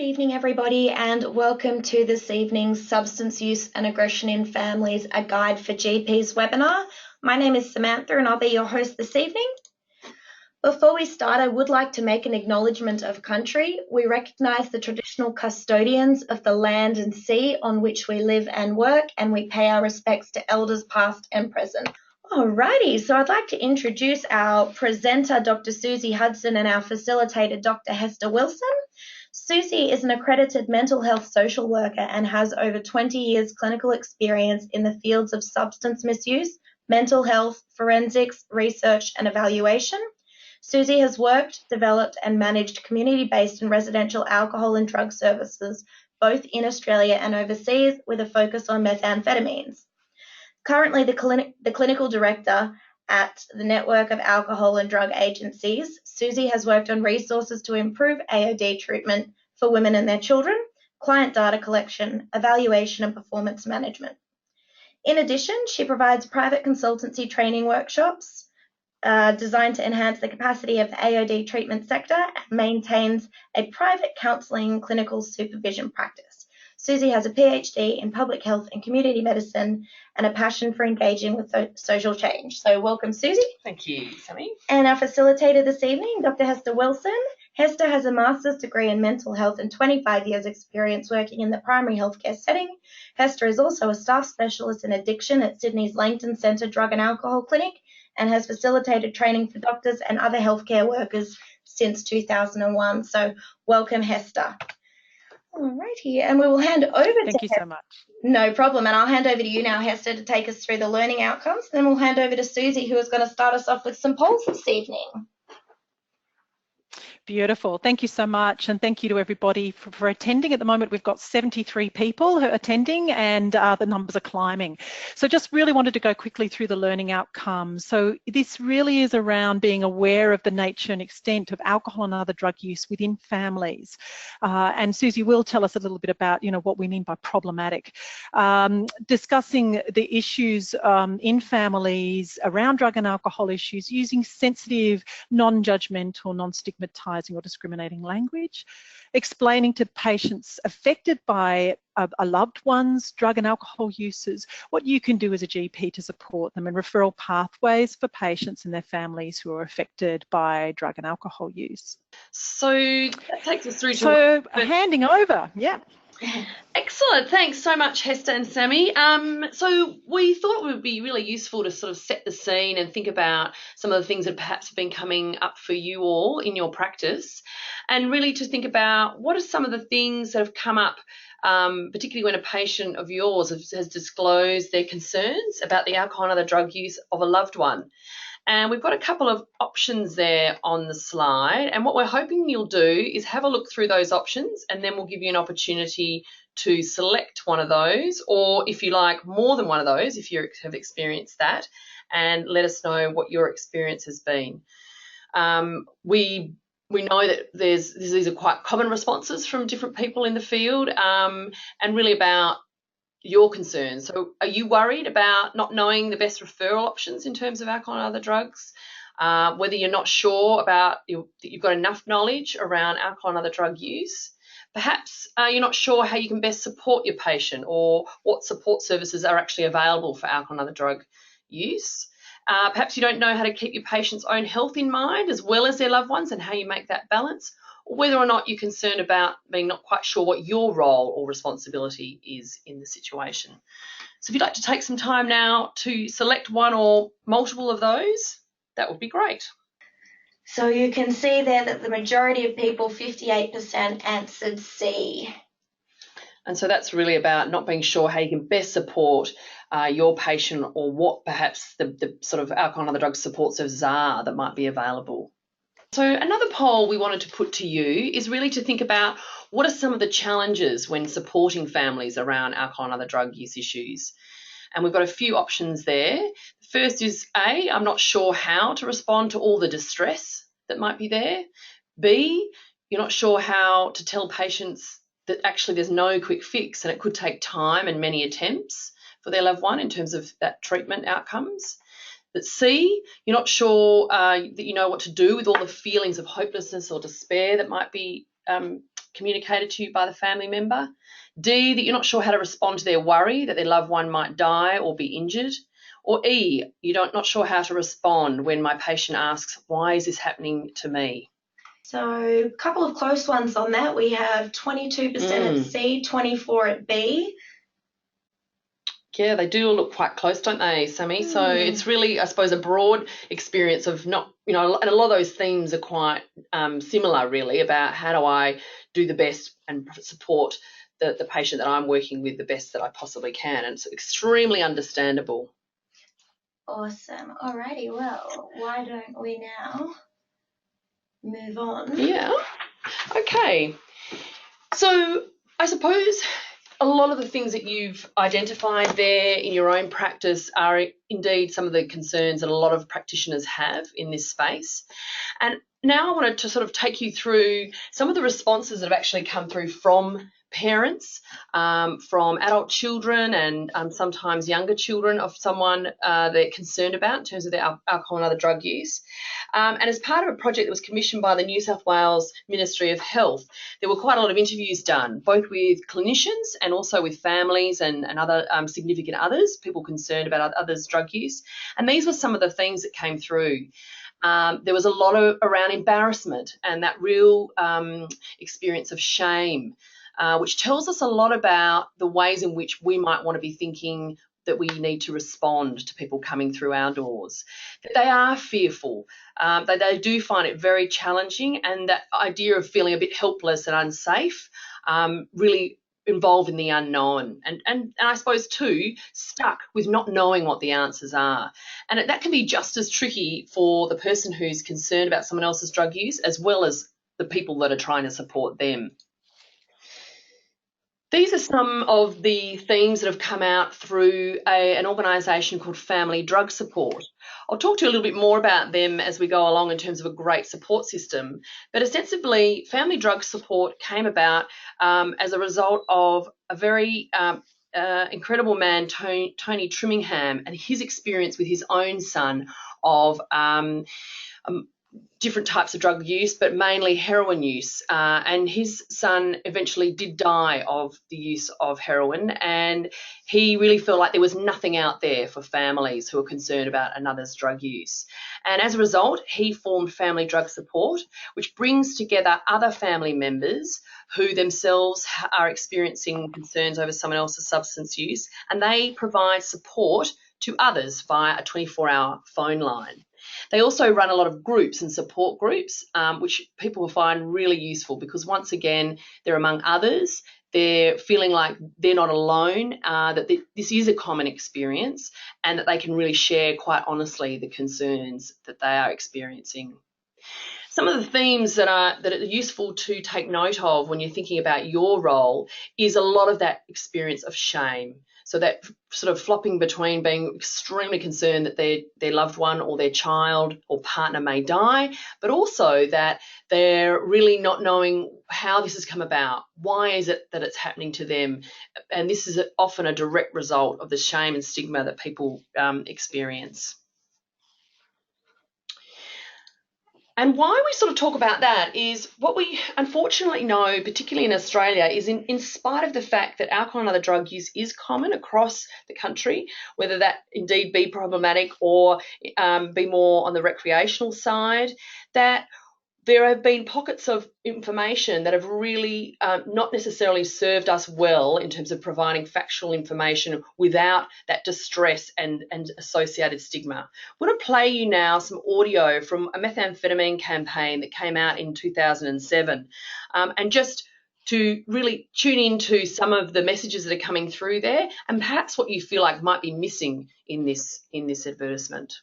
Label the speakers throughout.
Speaker 1: evening, everybody, and welcome to this evening's Substance Use and Aggression in Families, a Guide for GPs webinar. My name is Samantha and I'll be your host this evening. Before we start, I would like to make an acknowledgement of country. We recognise the traditional custodians of the land and sea on which we live and work, and we pay our respects to elders past and present. Alrighty, so I'd like to introduce our presenter, Dr. Susie Hudson, and our facilitator, Dr. Hester Wilson. Susie is an accredited mental health social worker and has over 20 years clinical experience in the fields of substance misuse, mental health, forensics, research, and evaluation. Susie has worked, developed, and managed community-based and residential alcohol and drug services, both in Australia and overseas, with a focus on methamphetamines. Currently the clinical director at the Network of Alcohol and Drug Agencies, Susie has worked on resources to improve AOD treatment for women and their children, client data collection, evaluation, and performance management. In addition, she provides private consultancy training workshops designed to enhance the capacity of the AOD treatment sector and maintains a private counselling clinical supervision practice. Susie has a PhD in public health and community medicine and a passion for engaging with social change. So welcome, Susie.
Speaker 2: Thank you, Sammy.
Speaker 1: And our facilitator this evening, Dr. Hester Wilson. Hester has a master's degree in mental health and 25 years experience working in the primary healthcare setting. Hester is also a staff specialist in addiction at Sydney's Langton Centre Drug and Alcohol Clinic and has facilitated training for doctors and other healthcare workers since 2001. So welcome, Hester. All righty, and we will hand over to
Speaker 2: Thank you so much.
Speaker 1: No problem, and I'll hand over to you now, Hester, to take us through the learning outcomes. Then we'll hand over to Susie, who is going to start us off with some polls this evening.
Speaker 2: Beautiful. Thank you so much, and thank you to everybody for attending. At the moment, we've got 73 people who are attending, and the numbers are climbing. So just really wanted to go quickly through the learning outcomes. So this really is around being aware of the nature and extent of alcohol and other drug use within families. And Susie will tell us a little bit about, what we mean by problematic. Discussing the issues in families around drug and alcohol issues using sensitive, non-judgmental, non-stigmatizing or discriminating language, explaining to patients affected by a loved one's drug and alcohol uses what you can do as a GP to support them, and referral pathways for patients and their families who are affected by drug and alcohol use.
Speaker 3: So that takes us through to...
Speaker 2: So handing over, yeah.
Speaker 3: Excellent. Thanks so much, Hester and Sammy. So we thought it would be really useful to sort of set the scene and think about some of the things that perhaps have been coming up for you all in your practice, and really to think about what are some of the things that have come up, particularly when a patient of yours has disclosed their concerns about the alcohol and other drug use of a loved one. And we've got a couple of options there on the slide, and what we're hoping you'll do is have a look through those options, and then we'll give you an opportunity to select one of those, or if you like, more than one of those if you have experienced that, and let us know what your experience has been. We know that these are quite common responses from different people in the field, and really about your concerns. So are you worried about not knowing the best referral options in terms of alcohol and other drugs? Whether you're not sure about that you've got enough knowledge around alcohol and other drug use? Perhaps you're not sure how you can best support your patient, or what support services are actually available for alcohol and other drug use. Perhaps you don't know how to keep your patient's own health in mind as well as their loved ones, and how you make that balance, or whether or not you're concerned about being not quite sure what your role or responsibility is in the situation. So if you'd like to take some time now to select one or multiple of those, that would be great.
Speaker 1: So you can see there that the majority of people, 58%, answered C.
Speaker 3: And so that's really about not being sure how you can best support your patient, or what perhaps the sort of alcohol and other drug support services are that might be available. So another poll we wanted to put to you is really to think about what are some of the challenges when supporting families around alcohol and other drug use issues. And we've got a few options there. The first is A, I'm not sure how to respond to all the distress that might be there. B, you're not sure how to tell patients that actually there's no quick fix, and it could take time and many attempts for their loved one in terms of that treatment outcomes. That C, you're not sure that you know what to do with all the feelings of hopelessness or despair that might be communicated to you by the family member. D, that you're not sure how to respond to their worry that their loved one might die or be injured. Or E, you're not sure how to respond when my patient asks, why is this happening to me?
Speaker 1: So a couple of close ones on that. We have 22% at C, 24 at B.
Speaker 3: Yeah, they do look quite close, don't they, Sammy? So it's really, I suppose, a broad experience of not, and a lot of those themes are quite similar, really, about how do I do the best and support the patient that I'm working with the best that I possibly can. And it's extremely understandable.
Speaker 1: Awesome. Alrighty, well, why don't we now move on?
Speaker 3: Yeah. Okay. So I suppose a lot of the things that you've identified there in your own practice are indeed some of the concerns that a lot of practitioners have in this space. And now I wanted to sort of take you through some of the responses that have actually come through from parents, from adult children and sometimes younger children of someone they're concerned about in terms of their alcohol and other drug use. And as part of a project that was commissioned by the New South Wales Ministry of Health, there were quite a lot of interviews done, both with clinicians and also with families and other significant others, people concerned about others' drug use. And these were some of the themes that came through. There was a lot around embarrassment and that real experience of shame, which tells us a lot about the ways in which we might want to be thinking that we need to respond to people coming through our doors. That they are fearful, that they do find it very challenging, and that idea of feeling a bit helpless and unsafe really involved in the unknown, and I suppose too stuck with not knowing what the answers are. And that can be just as tricky for the person who's concerned about someone else's drug use as well as the people that are trying to support them. These are some of the themes that have come out through an organisation called Family Drug Support. I'll talk to you a little bit more about them as we go along in terms of a great support system. But ostensibly, Family Drug Support came about as a result of a very incredible man, Tony Trimmingham, and his experience with his own son of different types of drug use, but mainly heroin use. And his son eventually did die of the use of heroin, and he really felt like there was nothing out there for families who are concerned about another's drug use. And as a result, he formed Family Drug Support, which brings together other family members who themselves are experiencing concerns over someone else's substance use, and they provide support to others via a 24-hour phone line. They also run a lot of groups and support groups, which people will find really useful because, once again, they're among others. They're feeling like they're not alone, that this is a common experience, and that they can really share quite honestly the concerns that they are experiencing. Some of the themes that are useful to take note of when you're thinking about your role is a lot of that experience of shame. So that sort of flopping between being extremely concerned that their loved one or their child or partner may die, but also that they're really not knowing how this has come about. Why is it that it's happening to them? And this is often a direct result of the shame and stigma that people experience. And why we sort of talk about that is what we unfortunately know, particularly in Australia, is in spite of the fact that alcohol and other drug use is common across the country, whether that indeed be problematic or be more on the recreational side, that there have been pockets of information that have really not necessarily served us well in terms of providing factual information without that distress and associated stigma. I want to play you now some audio from a methamphetamine campaign that came out in 2007, and just to really tune into some of the messages that are coming through there and perhaps what you feel like might be missing in this advertisement.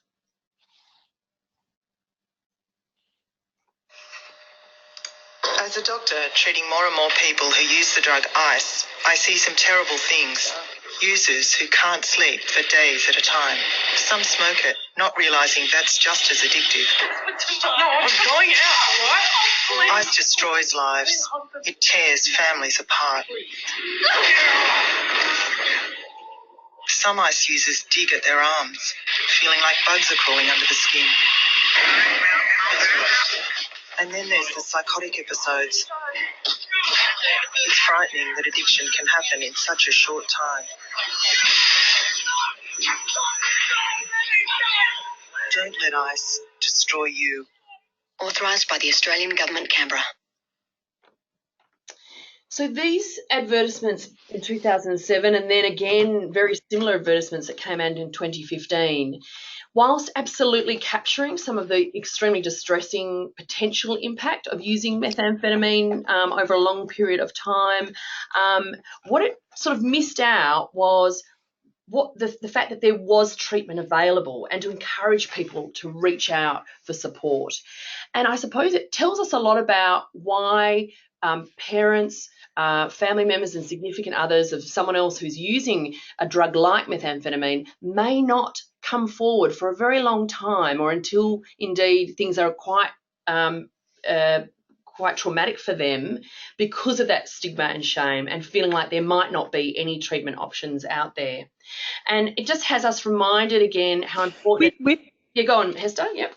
Speaker 4: As a doctor treating more and more people who use the drug ice, I see some terrible things. Users who can't sleep for days at a time. Some smoke it, not realising that's just as addictive.
Speaker 5: No, I'm going out, all right?
Speaker 4: Ice destroys lives. It tears families apart. Some ice users dig at their arms, feeling like bugs are crawling under the skin. And then there's the psychotic episodes. It's frightening that addiction can happen in such a short time. Don't let ice destroy you.
Speaker 6: Authorised by the Australian Government, Canberra.
Speaker 3: So these advertisements in 2007 and then again very similar advertisements that came out in 2015, whilst absolutely capturing some of the extremely distressing potential impact of using methamphetamine over a long period of time, what it sort of missed out was the fact that there was treatment available and to encourage people to reach out for support. And I suppose it tells us a lot about why parents, family members and significant others of someone else who's using a drug like methamphetamine may not come forward for a very long time, or until indeed things are quite traumatic for them because of that stigma and shame, and feeling like there might not be any treatment options out there. And it just has us reminded again how important... Yeah, go on, Hester. Yep.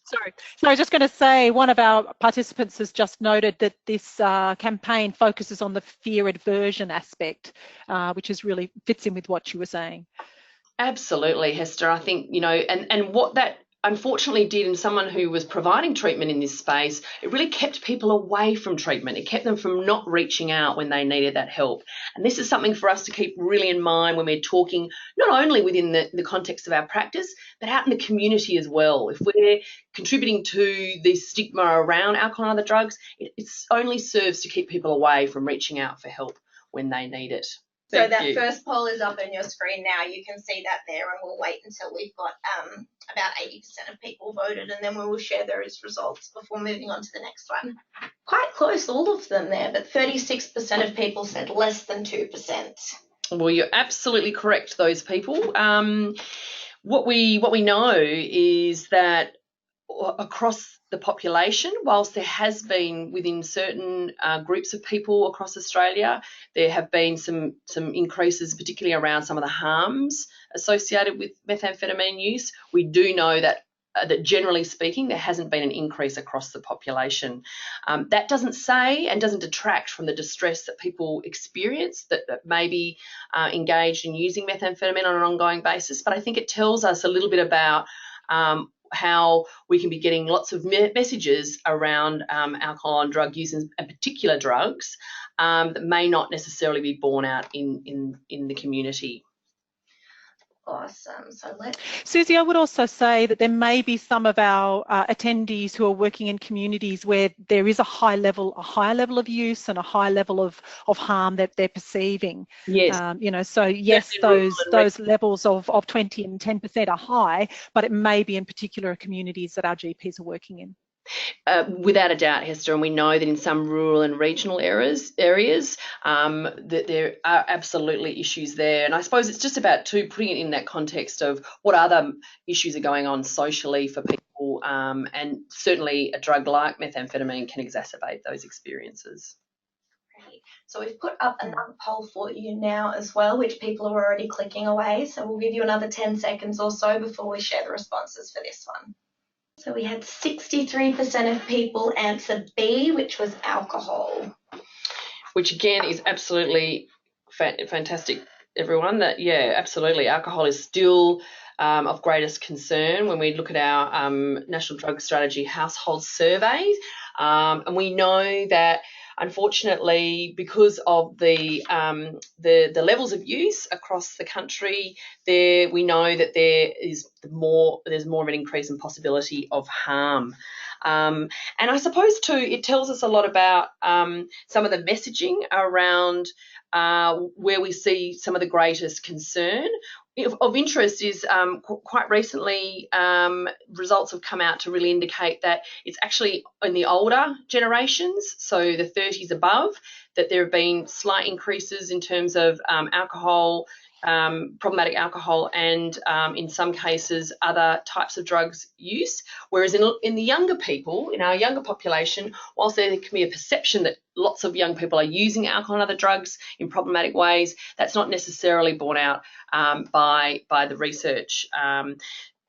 Speaker 2: Sorry. So I was just going to say, one of our participants has just noted that this campaign focuses on the fear aversion aspect, which is really fits in with what you were saying.
Speaker 3: Absolutely, Hester. I think, you know, and what that unfortunately did in someone who was providing treatment in this space, it really kept people away from treatment. It kept them from not reaching out when they needed that help. And this is something for us to keep really in mind when we're talking, not only within the context of our practice, but out in the community as well. If we're contributing to the stigma around alcohol and other drugs, it only serves to keep people away from reaching out for help when they need it.
Speaker 1: So that first poll is up on your screen now. You can see that there, and we'll wait until we've got about 80% of people voted, and then we will share those results before moving on to the next one. Quite close, all of them there, but 36% of people said less than 2%.
Speaker 3: Well, you're absolutely correct, those people. What we know is that across the population, whilst there has been within certain groups of people across Australia, there have been some increases, particularly around some of the harms associated with methamphetamine use. We do know that generally speaking, there hasn't been an increase across the population. That doesn't say and doesn't detract from the distress that people experience that may be engaged in using methamphetamine on an ongoing basis. But I think it tells us a little bit about how we can be getting lots of messages around alcohol and drug use and particular drugs that may not necessarily be borne out in the community.
Speaker 1: Awesome. So
Speaker 2: Susie, I would also say that there may be some of our attendees who are working in communities where there is a higher level of use and a high level of harm that they're perceiving.
Speaker 3: Yes.
Speaker 2: You know, so yes, those levels of 20 and 10% are high, but it may be in particular communities that our GPs are working in.
Speaker 3: Without a doubt, Hester, and we know that in some rural and regional areas that there are absolutely issues there. And I suppose it's just about putting it in that context of what other issues are going on socially for people, and certainly a drug like methamphetamine can exacerbate those experiences.
Speaker 1: Great. So we've put up another poll for you now as well, which people are already clicking away. So we'll give you another 10 seconds or so before we share the responses for this one. So we had 63% of people answer B, which was alcohol.
Speaker 3: Which again is absolutely fantastic, everyone. That, yeah, absolutely. Alcohol is still of greatest concern when we look at our National Drug Strategy household surveys. And we know that unfortunately, because of the levels of use across the country, we know that there's more of an increase in possibility of harm. And I suppose too, it tells us a lot about some of the messaging around where we see some of the greatest concern. Of interest is quite recently results have come out to really indicate that it's actually in the older generations, so the 30s above, that there have been slight increases in terms of alcohol, problematic alcohol, and in some cases other types of drugs use. Whereas in the younger people, in our younger population, whilst there can be a perception that lots of young people are using alcohol and other drugs in problematic ways, that's not necessarily borne out by the research.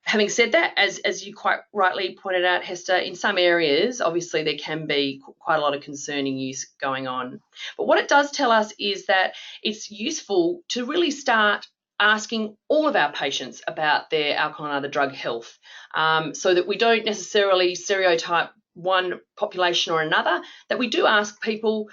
Speaker 3: Having said that, as you quite rightly pointed out, Hester, in some areas, obviously there can be quite a lot of concerning use going on. But what it does tell us is that it's useful to really start asking all of our patients about their alcohol and other drug health, so that we don't necessarily stereotype one population or another, that we do ask people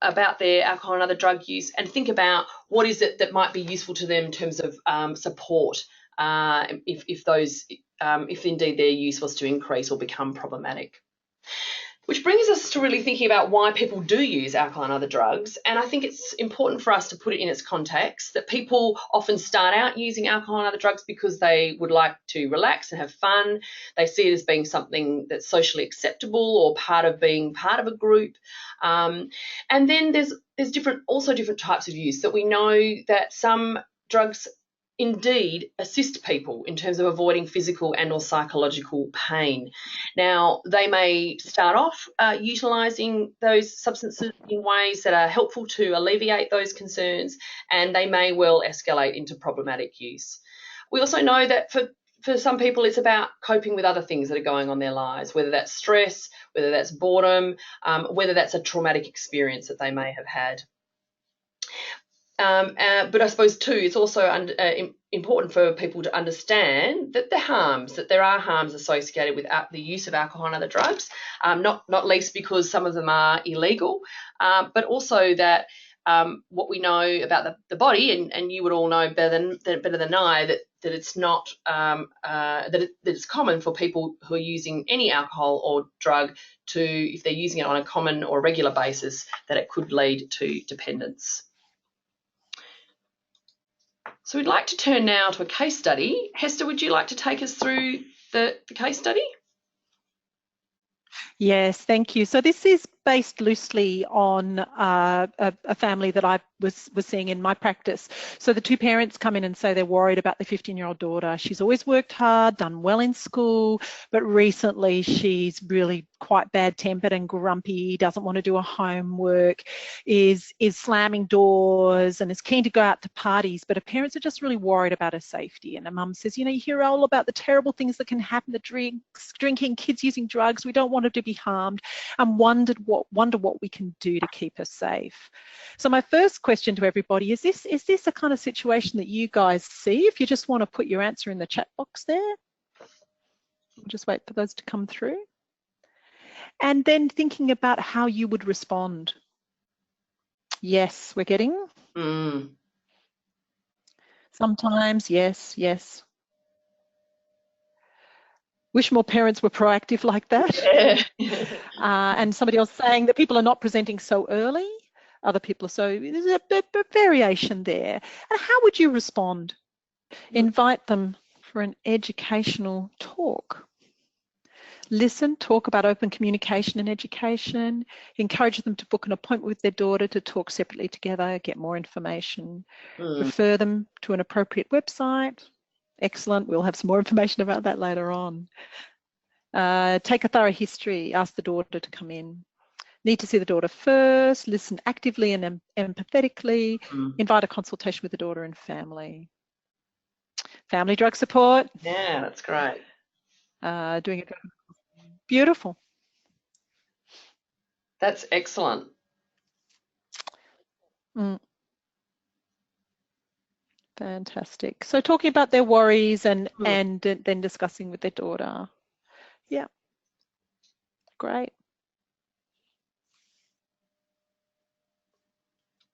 Speaker 3: about their alcohol and other drug use and think about what is it that might be useful to them in terms of support if indeed their use was to increase or become problematic. Which brings us to really thinking about why people do use alcohol and other drugs. And I think it's important for us to put it in its context that people often start out using alcohol and other drugs because they would like to relax and have fun. They see it as being something that's socially acceptable or part of being part of a group. And then there's different types of use that we know that some drugs indeed assist people in terms of avoiding physical and or psychological pain. Now, they may start off utilising those substances in ways that are helpful to alleviate those concerns, and they may well escalate into problematic use. We also know that for some people, it's about coping with other things that are going on in their lives, whether that's stress, whether that's boredom, whether that's a traumatic experience that they may have had. But I suppose too, it's also important for people to understand that there are harms associated with the use of alcohol and other drugs, not least because some of them are illegal, but also that what we know about the body, and you would all know better than I, that it's not that it's common for people who are using any alcohol or drug to, if they're using it on a common or regular basis, that it could lead to dependence. So we'd like to turn now to a case study. Hester, would you like to take us through the case study?
Speaker 2: Yes, thank you. So this is based loosely on a family that I was seeing in my practice. So the two parents come in and say they're worried about the 15-year-old daughter. She's always worked hard, done well in school, but recently she's really quite bad-tempered and grumpy, doesn't want to do her homework, is slamming doors and is keen to go out to parties, but her parents are just really worried about her safety. And her mum says, you know, you hear all about the terrible things that can happen, the drinking, kids using drugs. We don't want her to be harmed, and wonder what we can do to keep her safe. So my first question to everybody is this a kind of situation that you guys see? If you just want to put your answer in the chat box there, we'll just wait for those to come through. And then thinking about how you would respond. Yes, we're getting. Sometimes, yes. Wish more parents were proactive like that.
Speaker 3: Yeah.
Speaker 2: And somebody else saying that people are not presenting so early. Other people are so, there's a variation there. And how would you respond? Invite them for an educational talk. Listen, talk about open communication and education. Encourage them to book an appointment with their daughter to talk separately together, get more information. Refer them to an appropriate website. Excellent. We'll have some more information about that later on. Take a thorough history. Ask the daughter to come in. Need to see the daughter first. Listen actively and empathetically. Invite a consultation with the daughter and family. Family drug support.
Speaker 3: Yeah, that's great.
Speaker 2: Doing it. Beautiful.
Speaker 3: That's excellent.
Speaker 2: Fantastic. So talking about their worries and then discussing with their daughter. Yeah. Great.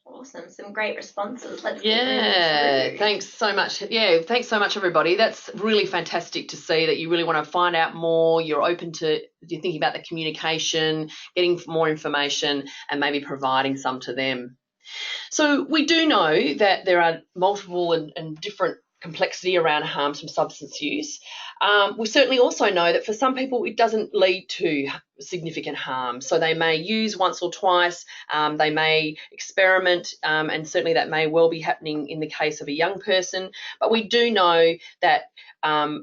Speaker 1: Awesome. Some great responses.
Speaker 3: Thanks so much. Yeah, thanks so much, everybody. That's really fantastic to see that you really want to find out more. You're open to thinking about the communication, getting more information, and maybe providing some to them. So we do know that there are multiple and different complexity around harms from substance use. We certainly also know that for some people it doesn't lead to significant harm. So they may use once or twice, they may experiment, and certainly that may well be happening in the case of a young person. But we do know that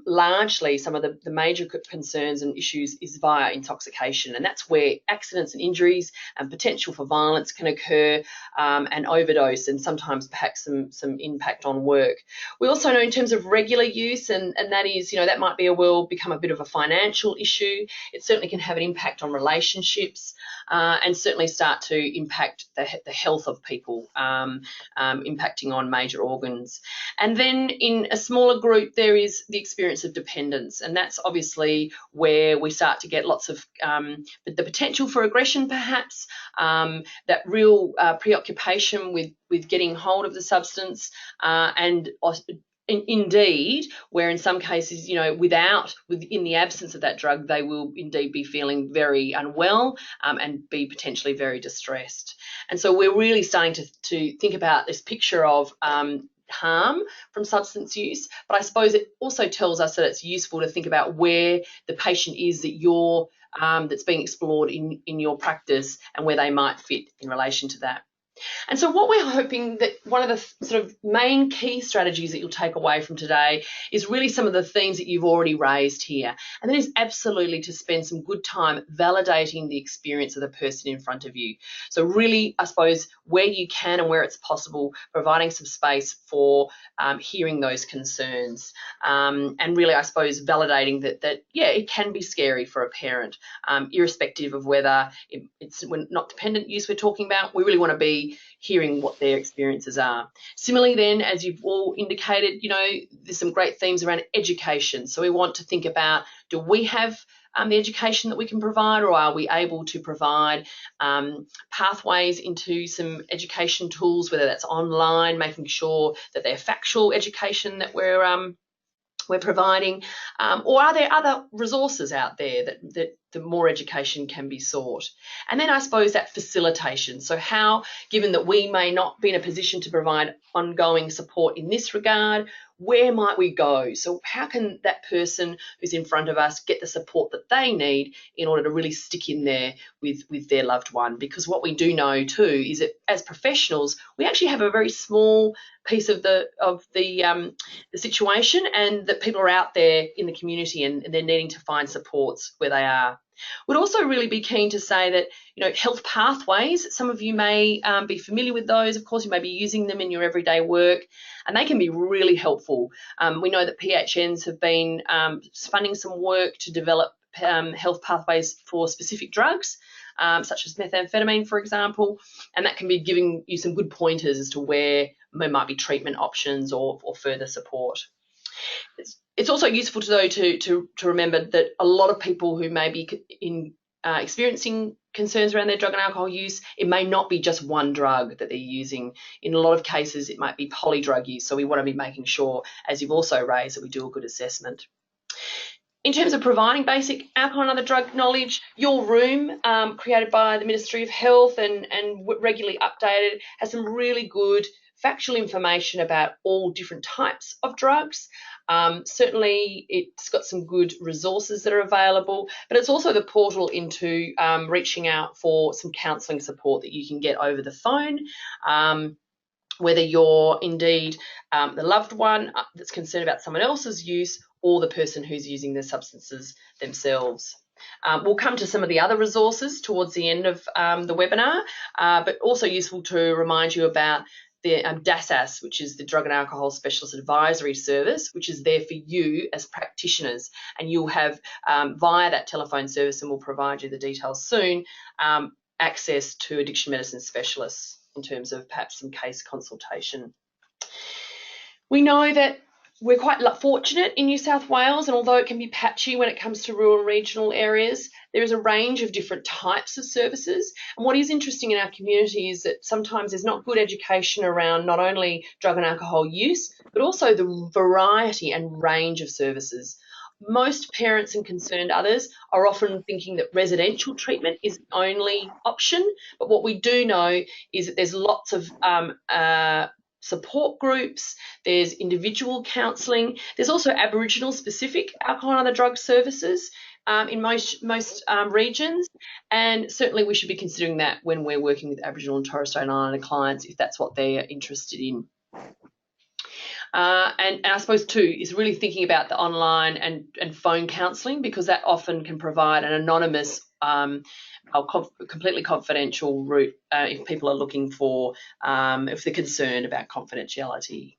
Speaker 3: largely some of the major concerns and issues is via intoxication, and that's where accidents and injuries and potential for violence can occur, and overdose, and sometimes perhaps some impact on work. We also know in terms of regular use, and that is, that might become a bit of a financial issue. It certainly can have an impact on relationships, and certainly start to impact the health of people, impacting on major organs. And then in a smaller group, there is the experience of dependence, and that's obviously where we start to get lots of the potential for aggression, perhaps, that real preoccupation with getting hold of the substance, and indeed, where in some cases, in the absence of that drug, they will indeed be feeling very unwell, and be potentially very distressed. And so we're really starting to think about this picture of harm from substance use, but I suppose it also tells us that it's useful to think about where the patient is that's being explored in your practice, and where they might fit in relation to that. And so what we're hoping that one of the sort of main key strategies that you'll take away from today is really some of the themes that you've already raised here. And that is absolutely to spend some good time validating the experience of the person in front of you. So really, I suppose, where you can and where it's possible, providing some space for hearing those concerns. And really, I suppose, validating that it can be scary for a parent, irrespective of whether it's not dependent use we're talking about. We really want to be hearing what their experiences are. Similarly then, as you've all indicated, there's some great themes around education. So we want to think about, do we have the education that we can provide, or are we able to provide pathways into some education tools, whether that's online, making sure that they're factual education that we're providing, or are there other resources out there that the more education can be sought? And then I suppose that facilitation. So how, given that we may not be in a position to provide ongoing support in this regard, where might we go? So how can that person who's in front of us get the support that they need in order to really stick in there with their loved one? Because what we do know too is that as professionals, we actually have a very small piece of the situation, and that people are out there in the community and they're needing to find supports where they are. Would also really be keen to say that, health pathways, some of you may be familiar with those. Of course, you may be using them in your everyday work, and they can be really helpful. We know that PHNs have been funding some work to develop health pathways for specific drugs, such as methamphetamine, for example, and that can be giving you some good pointers as to where there might be treatment options or further support. It's also useful to remember that a lot of people who may be experiencing concerns around their drug and alcohol use, it may not be just one drug that they're using. In a lot of cases, it might be polydrug use. So we want to be making sure, as you've also raised, that we do a good assessment. In terms of providing basic alcohol and other drug knowledge, Your Room, created by the Ministry of Health and regularly updated, has some really good factual information about all different types of drugs. Certainly it's got some good resources that are available, but it's also the portal into reaching out for some counselling support that you can get over the phone, whether you're indeed the loved one that's concerned about someone else's use, or the person who's using the substances themselves. We'll come to some of the other resources towards the end of the webinar, but also useful to remind you about the DASAS, which is the Drug and Alcohol Specialist Advisory Service, which is there for you as practitioners. And you'll have, via that telephone service, and we'll provide you the details soon, access to addiction medicine specialists in terms of perhaps some case consultation. We know that we're quite fortunate in New South Wales, and although it can be patchy when it comes to rural and regional areas, there is a range of different types of services. And what is interesting in our community is that sometimes there's not good education around not only drug and alcohol use, but also the variety and range of services. Most parents and concerned others are often thinking that residential treatment is the only option, but what we do know is that there's lots of support groups, there's individual counselling, there's also Aboriginal specific alcohol and other drug services in most regions, and certainly we should be considering that when we're working with Aboriginal and Torres Strait Islander clients if that's what they're interested in. And I suppose too is really thinking about the online and phone counselling, because that often can provide an anonymous completely confidential route if people are looking for, if they're concerned about confidentiality.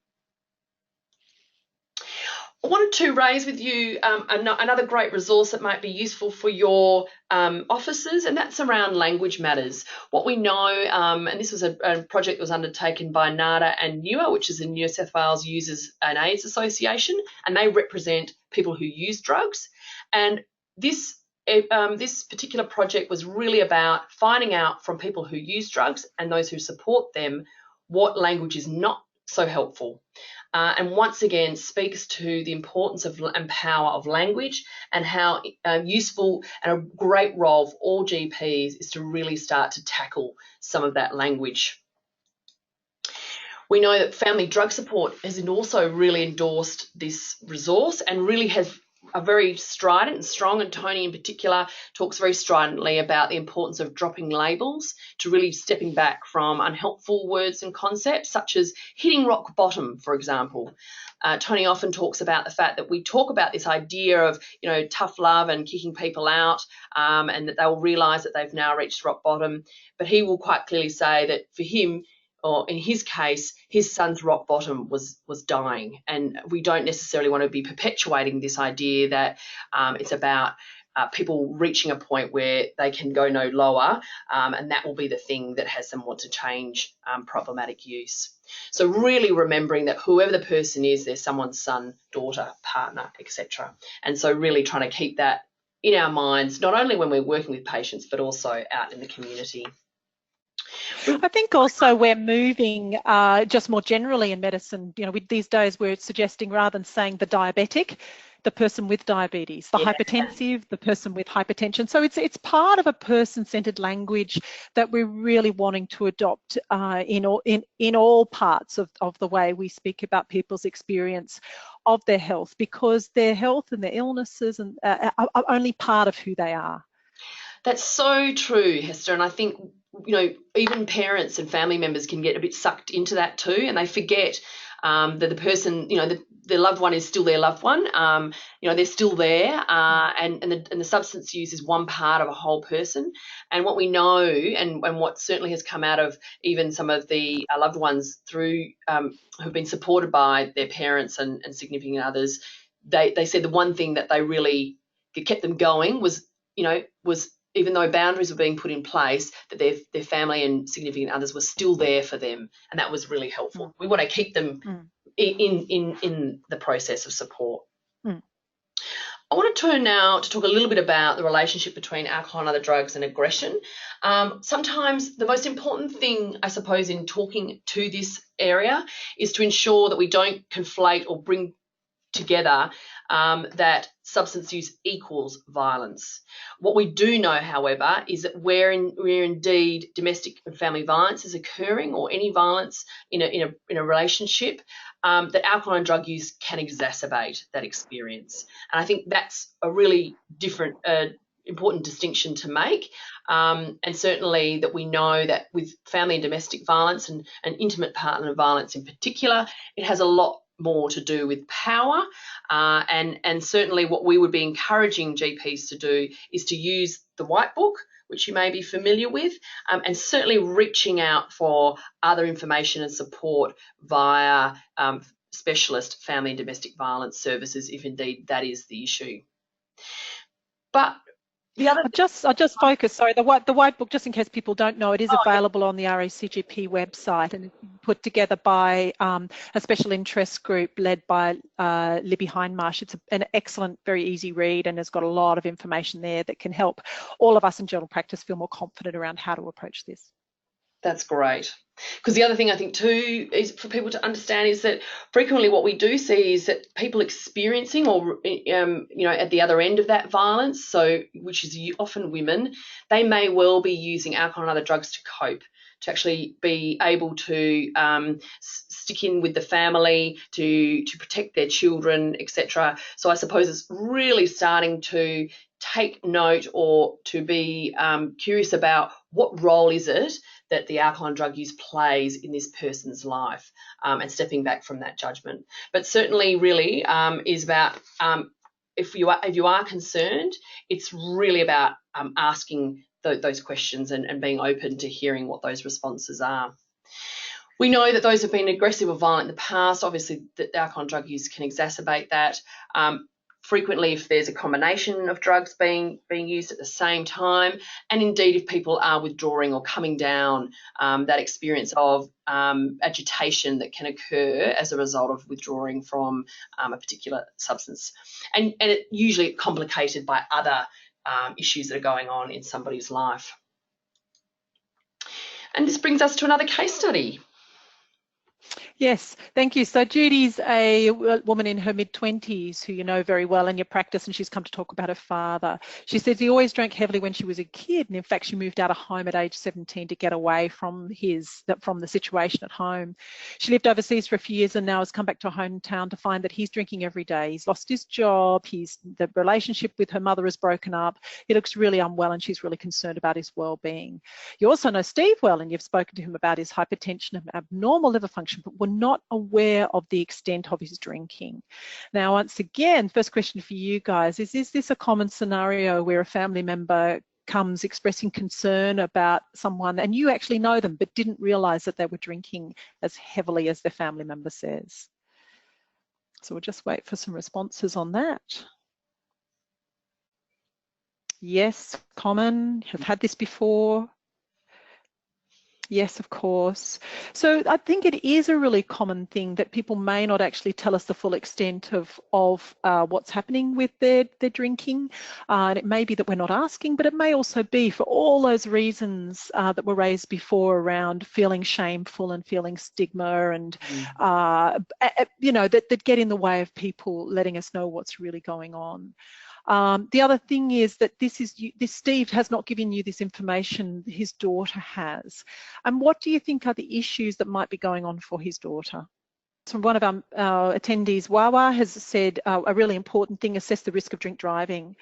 Speaker 3: I wanted to raise with you another great resource that might be useful for your officers, and that's around language matters. What we know, and this was a project that was undertaken by NADA and NUA, which is the New South Wales Users and AIDS Association, and they represent people who use drugs. And this particular project was really about finding out from people who use drugs and those who support them what language is not so helpful. And once again speaks to the importance of and power of language, and how useful and a great role for all GPs is to really start to tackle some of that language. We know that Family Drug Support has also really endorsed this resource and really has a very strident and strong, and Tony in particular talks very stridently about the importance of dropping labels, to really stepping back from unhelpful words and concepts such as hitting rock bottom, for example. Tony often talks about the fact that we talk about this idea of, you know, tough love and kicking people out, and that they will realise that they've now reached rock bottom. But he will quite clearly say that for him, or in his case, his son's rock bottom was dying. And we don't necessarily want to be perpetuating this idea that it's about people reaching a point where they can go no lower, and that will be the thing that has them want to change problematic use. So really remembering that whoever the person is, they're someone's son, daughter, partner, etc. And so really trying to keep that in our minds, not only when we're working with patients, but also out in the community.
Speaker 2: I think also we're moving just more generally in medicine, you know, with these days we're suggesting, rather than saying the diabetic, the person with diabetes, the hypertensive, the person with hypertension. So it's part of a person-centered language that we're really wanting to adopt in all parts of the way we speak about people's experience of their health, because their health and their illnesses are only part of who they are.
Speaker 3: That's so true, Hester, and I think, you know, even parents and family members can get a bit sucked into that too, and they forget that the person, you know, their loved one is still their loved one. You know, they're still there, and the substance use is one part of a whole person. And what we know, and what certainly has come out of even some of the loved ones through who've been supported by their parents and significant others, they said the one thing that they really kept them going was even though boundaries were being put in place, that their family and significant others were still there for them, and that was really helpful. We want to keep them in the process of support. I want to turn now to talk a little bit about the relationship between alcohol and other drugs and aggression. Sometimes the most important thing, I suppose, in talking to this area is to ensure that we don't conflate or bring together that substance use equals violence. What we do know, however, is that where indeed domestic and family violence is occurring, or any violence in a relationship, that alcohol and drug use can exacerbate that experience. And I think that's a really different, important distinction to make. And certainly that we know that with family and domestic violence and intimate partner violence in particular, it has a lot more to do with power, and certainly what we would be encouraging GPs to do is to use the White Book, which you may be familiar with, and certainly reaching out for other information and support via specialist family and domestic violence services, if indeed that is the issue. But the other,
Speaker 2: I just focus. Sorry, the White Book, just in case people don't know, it is available on the RACGP website, and it's put together by a special interest group led by Libby Hindmarsh. It's an excellent, very easy read, and has got a lot of information there that can help all of us in general practice feel more confident around how to approach this.
Speaker 3: That's great. Because the other thing I think too is for people to understand is that frequently what we do see is that people experiencing or at the other end of that violence, so which is often women, they may well be using alcohol and other drugs to cope, to actually be able to stick in with the family, to protect their children, etc. So I suppose it's really starting to take note, or to be curious about what role is it that the alcohol and drug use plays in this person's life, and stepping back from that judgment. But certainly really is about, if you are concerned, it's really about asking those questions and being open to hearing what those responses are. We know that those who have been aggressive or violent in the past, obviously the alcohol and drug use can exacerbate that. Frequently, if there's a combination of drugs being used at the same time, and indeed if people are withdrawing or coming down, that experience of agitation that can occur as a result of withdrawing from a particular substance, and it usually complicated by other issues that are going on in somebody's life. And this brings us to another case study.
Speaker 2: Yes, thank you. So Judy's a woman in her mid-20s who you know very well in your practice, and she's come to talk about her father. She says he always drank heavily when she was a kid, and in fact she moved out of home at age 17 to get away from the situation at home. She lived overseas for a few years and now has come back to her hometown to find that he's drinking every day. He's lost his job, the relationship with her mother has broken up, he looks really unwell, and she's really concerned about his well-being. You also know Steve well, and you've spoken to him about his hypertension and abnormal liver function, but we're not aware of the extent of his drinking. Now, once again, first question for you guys is this a common scenario where a family member comes expressing concern about someone and you actually know them but didn't realise that they were drinking as heavily as their family member says? So we'll just wait for some responses on that. Yes, common, have had this before. Yes, of course. So I think it is a really common thing that people may not actually tell us the full extent of what's happening with their drinking. And it may be that we're not asking, but it may also be for all those reasons that were raised before around feeling shameful and feeling stigma and, you know, that get in the way of people letting us know what's really going on. The other thing is that this Steve has not given you this information, his daughter has. And what do you think are the issues that might be going on for his daughter? So one of our attendees, Wawa, has said a really important thing, assess the risk of drink driving,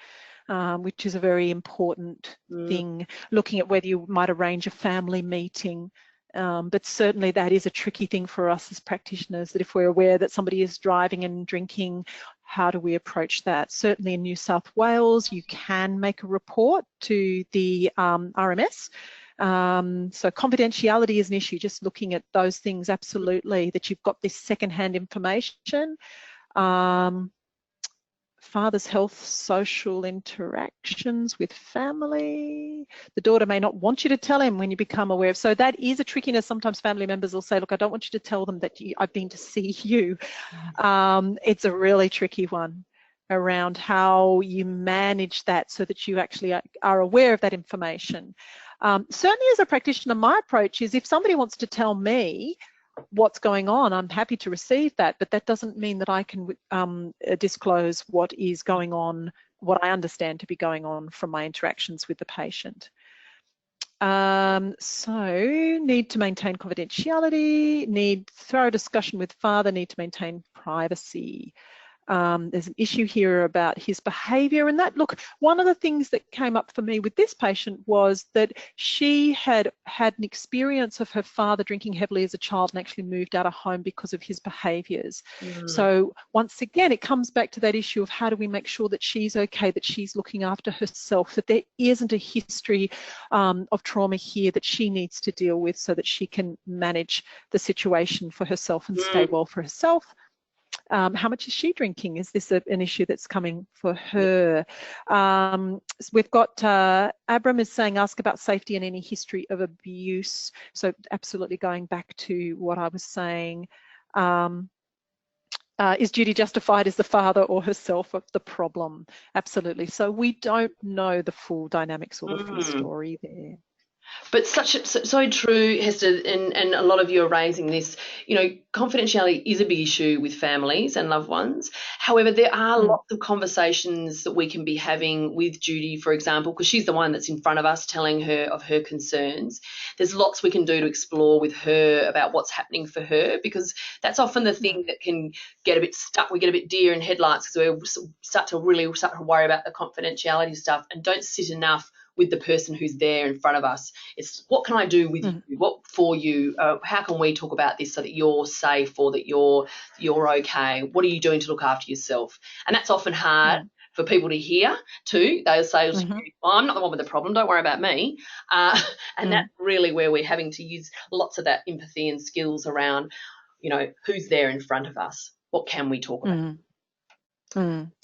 Speaker 2: which is a very important thing, looking at whether you might arrange a family meeting. But certainly that is a tricky thing for us as practitioners, that if we're aware that somebody is driving and drinking, how do we approach that? Certainly in New South Wales, you can make a report to the RMS. So confidentiality is an issue, just looking at those things, absolutely, that you've got this secondhand information. Father's health, social interactions with family. The daughter may not want you to tell him when you become aware of. So that is a trickiness. Sometimes family members will say, look, I don't want you to tell them that I've been to see you. It's a really tricky one around how you manage that so that you actually are aware of that information. Certainly as a practitioner, my approach is if somebody wants to tell me what's going on, I'm happy to receive that, but that doesn't mean that I can disclose what is going on, what I understand to be going on from my interactions with the patient. So need to maintain confidentiality, thorough discussion with father, need to maintain privacy. There's an issue here about his behaviour, and that, look, one of the things that came up for me with this patient was that she had had an experience of her father drinking heavily as a child and actually moved out of home because of his behaviours. So once again, it comes back to that issue of how do we make sure that she's okay, that she's looking after herself, that there isn't a history of trauma here that she needs to deal with so that she can manage the situation for herself and stay well for herself. How much is she drinking? Is this an issue that's coming for her? We've got Abram is saying, ask about safety and any history of abuse. So absolutely going back to what I was saying. Is Judy justified as the father or herself of the problem? Absolutely. So we don't know the full dynamics or the full story there.
Speaker 3: But so true, Hester, and a lot of you are raising this. Confidentiality is a big issue with families and loved ones. However, there are lots of conversations that we can be having with Judy, for example, because she's the one that's in front of us telling her of her concerns. There's lots we can do to explore with her about what's happening for her, because that's often the thing that can get a bit stuck. We get a bit deer in headlights because we start to worry about the confidentiality stuff and don't sit enough with the person who's there in front of us. It's what can I do with you? What for you? How can we talk about this so that you're safe or that you're okay? What are you doing to look after yourself? And that's often hard for people to hear too. They'll say, well, I'm not the one with the problem. Don't worry about me. And that's really where we're having to use lots of that empathy and skills around, who's there in front of us. What can we talk about?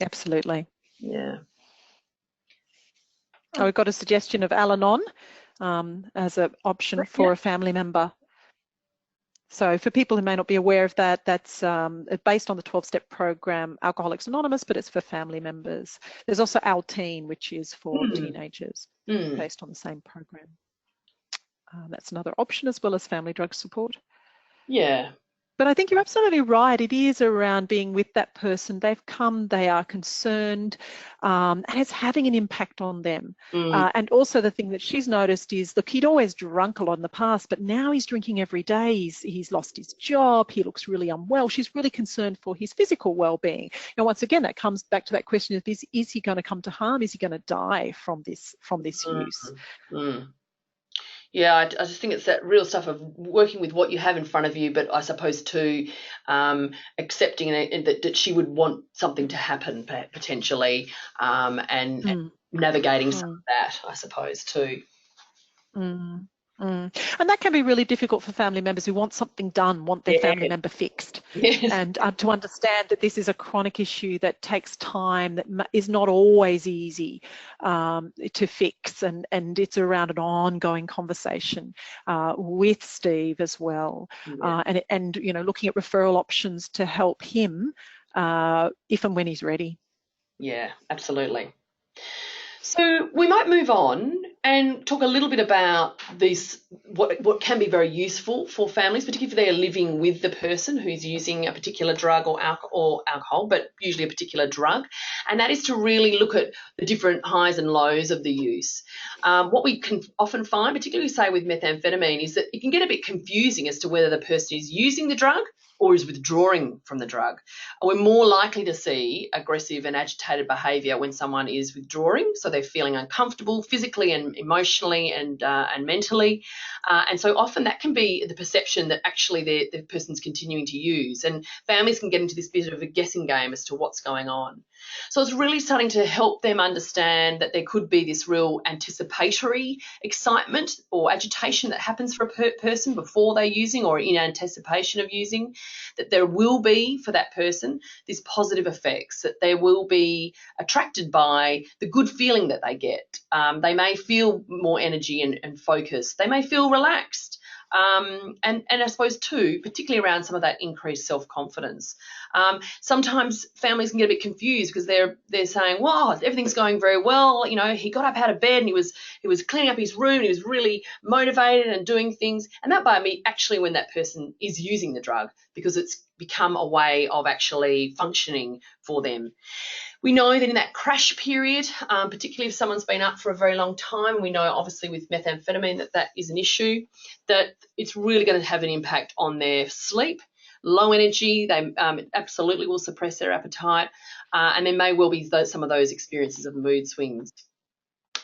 Speaker 2: Absolutely.
Speaker 3: Yeah.
Speaker 2: Oh, we've got a suggestion of Al-Anon as an option for a family member. So for people who may not be aware of that, that's based on the 12-step program Alcoholics Anonymous, but it's for family members. There's also Al-Teen, which is for teenagers, based on the same program. That's another option, as well as family drug support.
Speaker 3: Yeah.
Speaker 2: But I think you're absolutely right. It is around being with that person. They've come, they are concerned, and it's having an impact on them. And also the thing that she's noticed is, look, he'd always drunk a lot in the past, but now he's drinking every day. He's lost his job. He looks really unwell. She's really concerned for his physical well-being. And once again, that comes back to that question of, is he going to come to harm? Is he going to die from this use?
Speaker 3: Yeah, I just think it's that real stuff of working with what you have in front of you, but I suppose too, accepting that she would want something to happen potentially, and navigating some of that, I suppose too.
Speaker 2: And that can be really difficult for family members who want something done, want their family member fixed.
Speaker 3: Yes.
Speaker 2: And to understand that this is a chronic issue that takes time, that is not always easy to fix, and it's around an ongoing conversation with Steve as well, and looking at referral options to help him if and when he's ready. Yeah,
Speaker 3: absolutely. So we might move on and talk a little bit about this, what can be very useful for families, particularly if they're living with the person who's using a particular drug or alcohol, but usually a particular drug, and that is to really look at the different highs and lows of the use. What we can often find, particularly say with methamphetamine, is that it can get a bit confusing as to whether the person is using the drug or is withdrawing from the drug. We're more likely to see aggressive and agitated behaviour when someone is withdrawing, so they're feeling uncomfortable physically and emotionally and mentally. And so often that can be the perception that actually the person's continuing to use, and families can get into this bit of a guessing game as to what's going on. So it's really starting to help them understand that there could be this real anticipatory excitement or agitation that happens for a person before they're using or in anticipation of using, that there will be for that person these positive effects, that they will be attracted by the good feeling that they get. They may feel more energy and focus. They may feel relaxed. And I suppose too, particularly around some of that increased self-confidence. Sometimes families can get a bit confused because they're saying, "Wow, everything's going very well. He got up out of bed and he was cleaning up his room. He was really motivated and doing things." And that might be actually when that person is using the drug, because it's become a way of actually functioning for them. We know that in that crash period, particularly if someone's been up for a very long time, we know obviously with methamphetamine that is an issue, that it's really going to have an impact on their sleep. Low energy, they absolutely will suppress their appetite, and there may well be some of those experiences of mood swings.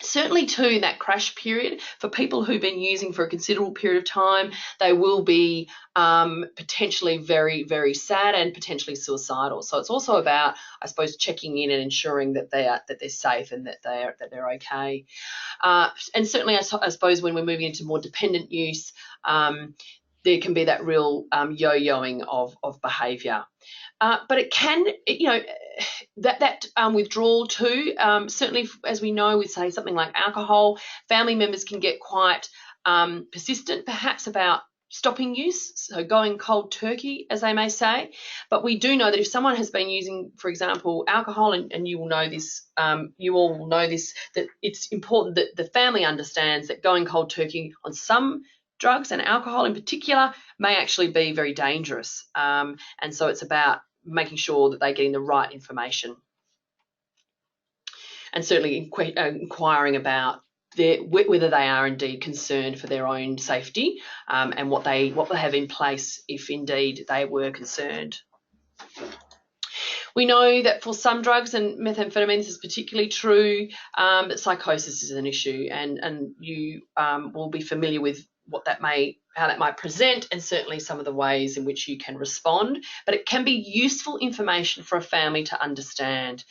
Speaker 3: Certainly too, in that crash period, for people who've been using for a considerable period of time, they will be potentially very, very sad and potentially suicidal. So it's also about, I suppose, checking in and ensuring that they're safe and that they're okay. And certainly, I suppose, when we're moving into more dependent use, there can be that real yo-yoing of behaviour. But it can, that withdrawal too, certainly as we know with, say, something like alcohol, family members can get quite persistent perhaps about stopping use, so going cold turkey, as they may say. But we do know that if someone has been using, for example, alcohol, and you will know this, you all will know this, that it's important that the family understands that going cold turkey on some drugs, and alcohol in particular, may actually be very dangerous. And so it's about making sure that they're getting the right information. And certainly inquiring about whether they are indeed concerned for their own safety, and what they have in place if indeed they were concerned. We know that for some drugs, and methamphetamine, this is particularly true, that psychosis is an issue, and you will be familiar with how that might present, and certainly some of the ways in which you can respond. But it can be useful information for a family to understand,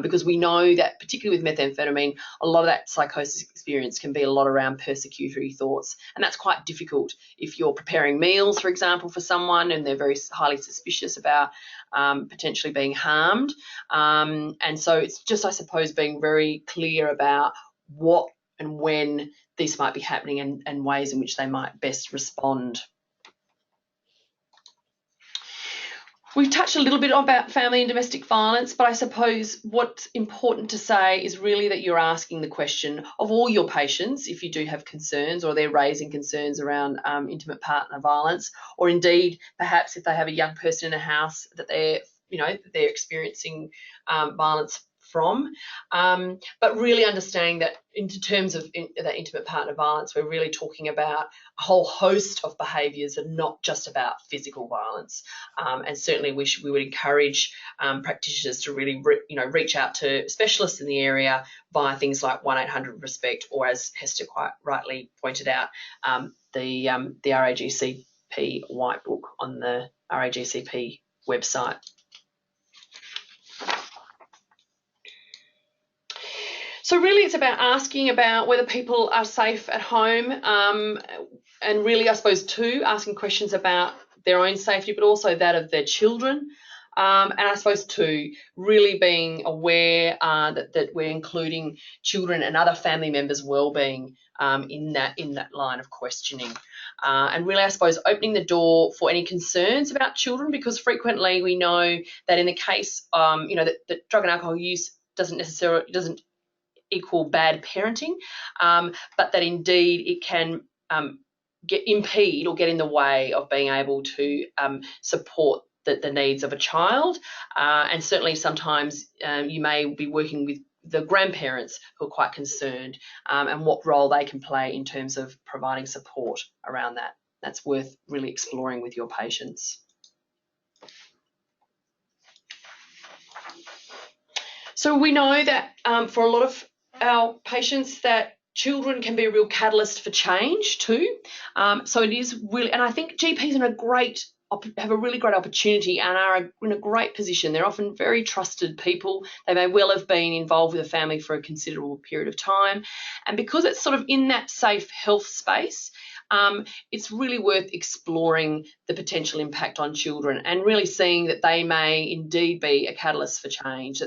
Speaker 3: because we know that particularly with methamphetamine, a lot of that psychosis experience can be a lot around persecutory thoughts, and that's quite difficult if you're preparing meals, for example, for someone and they're very highly suspicious about potentially being harmed. And so it's just, I suppose, being very clear about what and when this might be happening, and ways in which they might best respond. We've touched a little bit about family and domestic violence, but I suppose what's important to say is really that you're asking the question of all your patients, if you do have concerns or they're raising concerns around intimate partner violence, or indeed perhaps if they have a young person in a house that they're experiencing violence from, but really understanding that in terms of that intimate partner violence, we're really talking about a whole host of behaviours and not just about physical violence. And certainly we would encourage practitioners to really reach out to specialists in the area via things like 1-800-RESPECT, or, as Hester quite rightly pointed out, the RAGCP White Book on the RAGCP website. So really it's about asking about whether people are safe at home, and really, I suppose, too, asking questions about their own safety, but also that of their children. And I suppose, too, really being aware that we're including children and other family members' well-being in that line of questioning. And really, I suppose, opening the door for any concerns about children, because frequently we know that in the case, that drug and alcohol use doesn't equal bad parenting, but that indeed it can impede or get in the way of being able to support the needs of a child. And certainly sometimes you may be working with the grandparents who are quite concerned, and what role they can play in terms of providing support around that. That's worth really exploring with your patients. So we know that for a lot of our patients that children can be a real catalyst for change too. So it is really, and I think GPs have a really great opportunity and are in a great position. They're often very trusted people. They may well have been involved with a family for a considerable period of time. And because it's sort of in that safe health space, it's really worth exploring the potential impact on children and really seeing that they may indeed be a catalyst for change,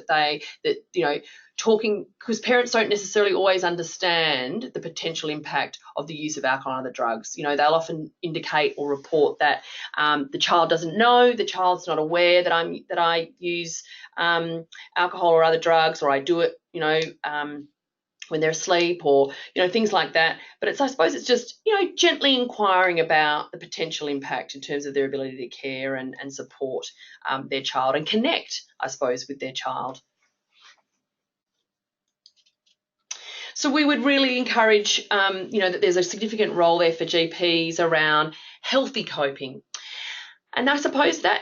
Speaker 3: talking, because parents don't necessarily always understand the potential impact of the use of alcohol and other drugs. They'll often indicate or report that the child doesn't know, the child's not aware that I use alcohol or other drugs, or I do it, when they're asleep, or things like that. But I suppose it's just gently inquiring about the potential impact in terms of their ability to care and support their child and connect, I suppose, with their child. So we would really encourage, that there's a significant role there for GPs around healthy coping. And I suppose that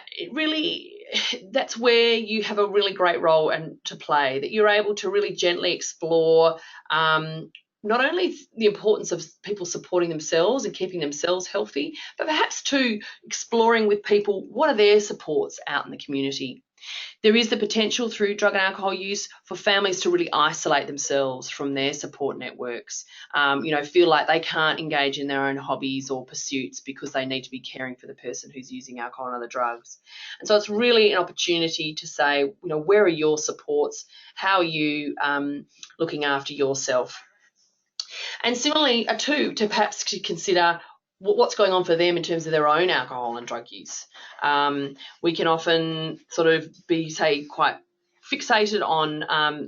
Speaker 3: that's where you have a really great role to play, that you're able to really gently explore not only the importance of people supporting themselves and keeping themselves healthy, but perhaps too exploring with people what are their supports out in the community. There is the potential through drug and alcohol use for families to really isolate themselves from their support networks, feel like they can't engage in their own hobbies or pursuits because they need to be caring for the person who's using alcohol and other drugs. And so it's really an opportunity to say, where are your supports? How are you looking after yourself? And similarly, too, to perhaps consider what's going on for them in terms of their own alcohol and drug use. We can often sort of be, say, quite fixated on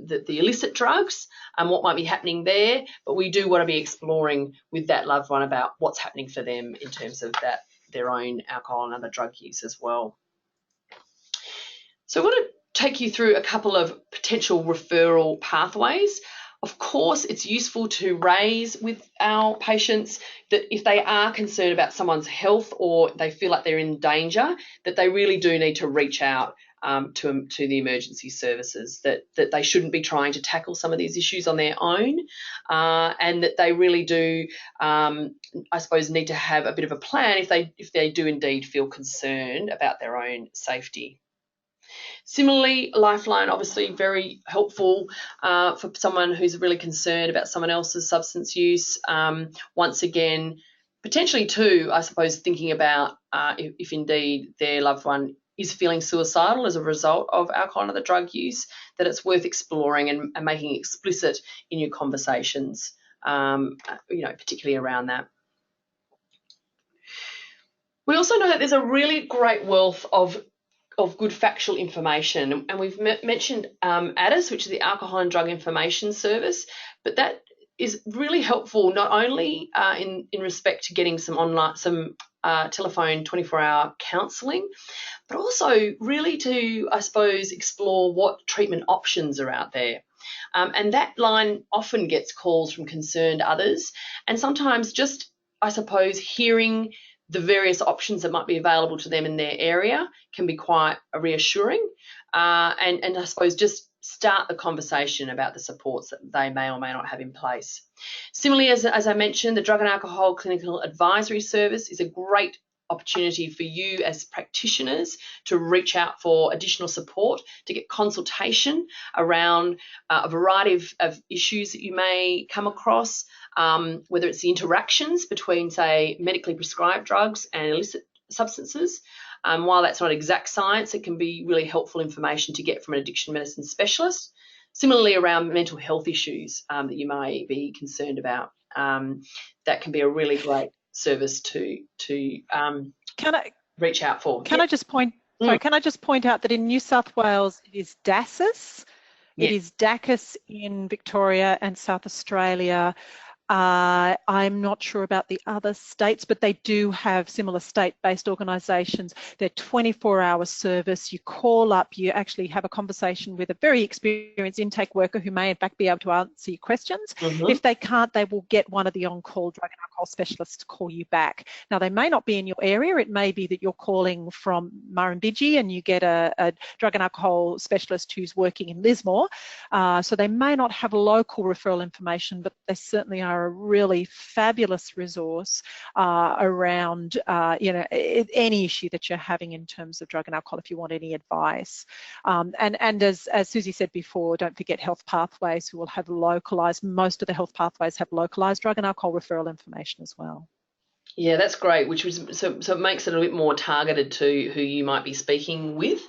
Speaker 3: the illicit drugs and what might be happening there, but we do want to be exploring with that loved one about what's happening for them in terms of their own alcohol and other drug use as well. So I want to take you through a couple of potential referral pathways. Of course, it's useful to raise with our patients that if they are concerned about someone's health or they feel like they're in danger, that they really do need to reach out to the emergency services, that they shouldn't be trying to tackle some of these issues on their own, and that they really do, I suppose, need to have a bit of a plan if they do indeed feel concerned about their own safety. Similarly, Lifeline, obviously very helpful for someone who's really concerned about someone else's substance use. Once again, potentially too, I suppose, thinking about if indeed their loved one is feeling suicidal as a result of alcohol and other drug use, that it's worth exploring and making explicit in your conversations, particularly around that. We also know that there's a really great wealth of good factual information, and we've mentioned ADDIS, which is the Alcohol and Drug Information Service, but that is really helpful not only in respect to getting some telephone 24-hour counselling, but also really to, I suppose, explore what treatment options are out there. And that line often gets calls from concerned others, and sometimes just, I suppose, hearing the various options that might be available to them in their area can be quite reassuring, and I suppose just start the conversation about the supports that they may or may not have in place. Similarly, as I mentioned, the Drug and Alcohol Clinical Advisory Service is a great opportunity for you as practitioners to reach out for additional support, to get consultation around a variety of issues that you may come across, whether it's the interactions between, say, medically prescribed drugs and illicit substances. While that's not exact science, it can be really helpful information to get from an addiction medicine specialist. Similarly, around mental health issues that you may be concerned about, that can be a really great service to reach out for.
Speaker 2: Can I just point out that in New South Wales it is DASIS, it is DACIS in Victoria and South Australia. I'm not sure about the other states, but they do have similar state-based organisations. They're 24-hour service. You call up, you actually have a conversation with a very experienced intake worker who may in fact be able to answer your questions. Mm-hmm. If they can't, they will get one of the on-call drug and alcohol specialists to call you back. Now, they may not be in your area. It may be that you're calling from Murrumbidgee and you get a drug and alcohol specialist who's working in Lismore. So they may not have local referral information, but they certainly are a really fabulous resource around any issue that you're having in terms of drug and alcohol if you want any advice. And as Susie said before, don't forget Health Pathways, who will have localised, most of the Health Pathways have localised drug and alcohol referral information as well.
Speaker 3: Yeah, that's great, so it makes it a bit more targeted to who you might be speaking with.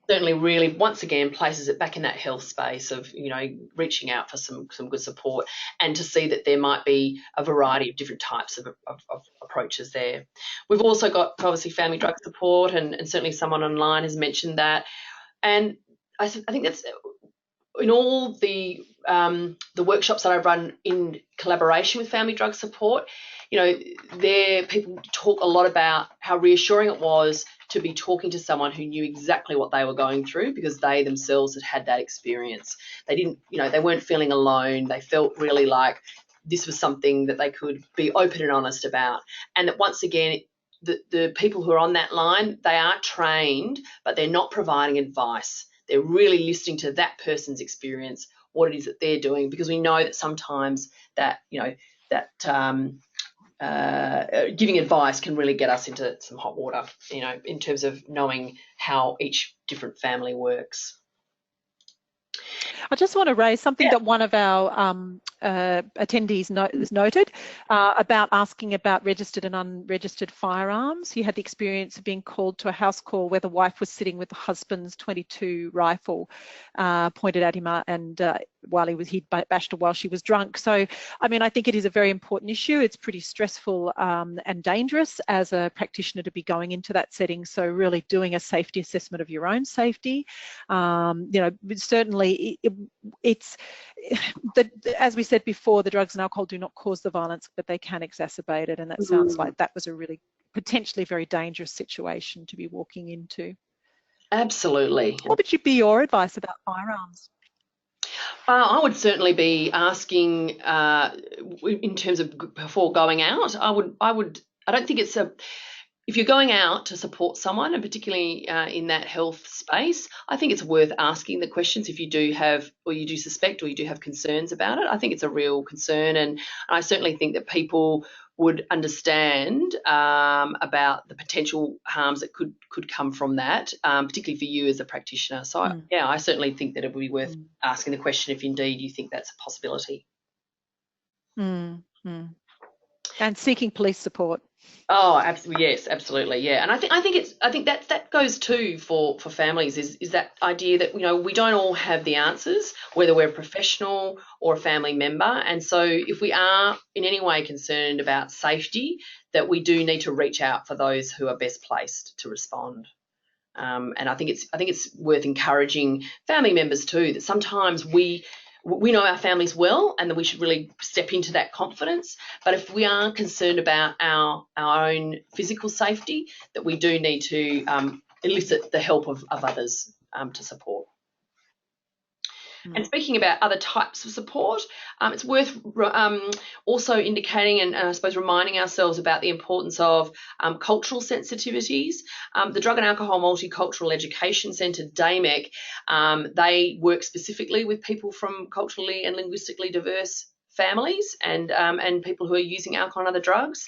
Speaker 3: Certainly really, once again, places it back in that health space of, reaching out for some good support, and to see that there might be a variety of different types of approaches there. We've also got, obviously, family drug support, and certainly someone online has mentioned that. And I think that's in all the workshops that I've run in collaboration with family drug support, people talk a lot about how reassuring it was to be talking to someone who knew exactly what they were going through, because they themselves had that experience. They didn't, they weren't feeling alone. They felt really like this was something that they could be open and honest about. And that once again, the people who are on that line, they are trained, but they're not providing advice. They're really listening to that person's experience, what it is that they're doing, because we know that sometimes that, giving advice can really get us into some hot water, in terms of knowing how each different family works.
Speaker 2: I just want to raise something that one of our attendees noted about asking about registered and unregistered firearms. He had the experience of being called to a house call where the wife was sitting with the husband's .22 rifle pointed at him, and while he'd bashed her while she was drunk. So, I mean, I think it is a very important issue. It's pretty stressful and dangerous as a practitioner to be going into that setting. So really doing a safety assessment of your own safety. Certainly it's as we said before, the drugs and alcohol do not cause the violence, but they can exacerbate it. And that sounds like that was a really potentially very dangerous situation to be walking into.
Speaker 3: Absolutely.
Speaker 2: What would be your advice about firearms?
Speaker 3: I would certainly be asking in terms of before going out. I don't think it's if you're going out to support someone, and particularly in that health space, I think it's worth asking the questions if you do have, or you do suspect, or you do have concerns about it. I think it's a real concern, and I certainly think that people would understand about the potential harms that could come from that, particularly for you as a practitioner. So, I certainly think that it would be worth asking the question if indeed you think that's a possibility.
Speaker 2: And seeking police support.
Speaker 3: Oh, absolutely, yes, absolutely, yeah. And I think that goes too for families is that idea that we don't all have the answers, whether we're a professional or a family member, and so if we are in any way concerned about safety, that we do need to reach out for those who are best placed to respond. And I think it's worth encouraging family members too, that sometimes we know our families well and that we should really step into that confidence. But if we are concerned about our own physical safety, that we do need to elicit the help of others to support. And speaking about other types of support, it's worth also indicating and I suppose reminding ourselves about the importance of cultural sensitivities. The Drug and Alcohol Multicultural Education Centre, DAMEC, they work specifically with people from culturally and linguistically diverse families and people who are using alcohol and other drugs.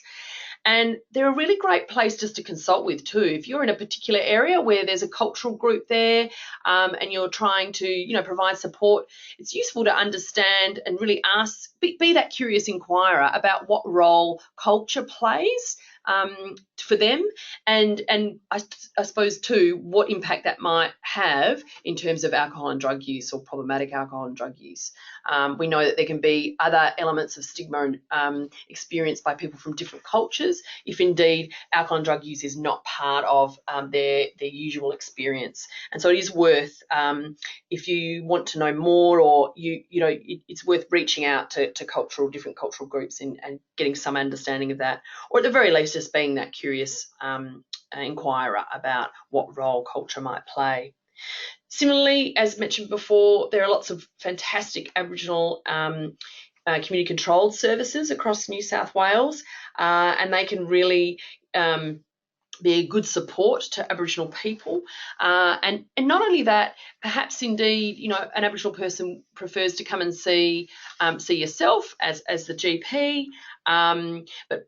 Speaker 3: And they're a really great place just to consult with too. If you're in a particular area where there's a cultural group there and you're trying to, provide support, it's useful to understand and really ask, be that curious inquirer about what role culture plays for them, and I suppose too what impact that might have in terms of alcohol and drug use or problematic alcohol and drug use. We know that there can be other elements of stigma experienced by people from different cultures if indeed alcohol and drug use is not part of their usual experience. And so it is worth, if you want to know more, or it's worth reaching out to different cultural groups and getting some understanding of that, or at the very least just being that curious inquirer about what role culture might play. Similarly, as mentioned before, there are lots of fantastic Aboriginal community controlled services across New South Wales, and they can really be a good support to Aboriginal people. And not only that, perhaps indeed, an Aboriginal person prefers to come and see yourself as the GP. But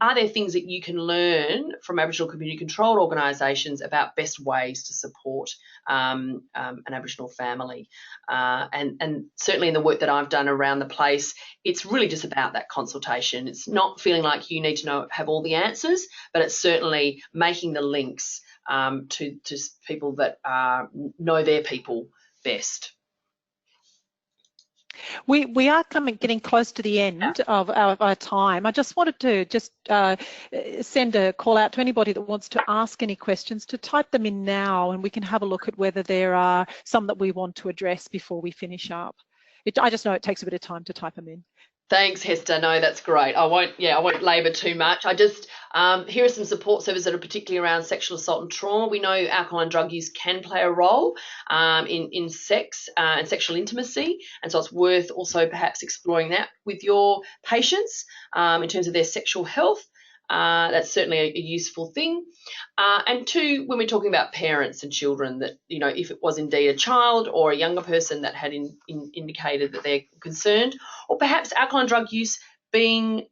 Speaker 3: are there things that you can learn from Aboriginal community controlled organisations about best ways to support an Aboriginal family? And certainly in the work that I've done around the place, it's really just about that consultation. It's not feeling like you need to have all the answers, but it's certainly making the links to people that know their people best.
Speaker 2: We are getting close to the end of our time. I just wanted to send a call out to anybody that wants to ask any questions to type them in now, and we can have a look at whether there are some that we want to address before we finish up. I just know it takes a bit of time to type them in.
Speaker 3: Thanks, Hester. No, that's great. I won't labour too much. I just here are some support services that are particularly around sexual assault and trauma. We know alcohol and drug use can play a role in sex and sexual intimacy, and so it's worth also perhaps exploring that with your patients in terms of their sexual health. That's certainly a useful thing. And two, when we're talking about parents and children, that if it was indeed a child or a younger person that had indicated that they're concerned, or perhaps alcohol and drug use being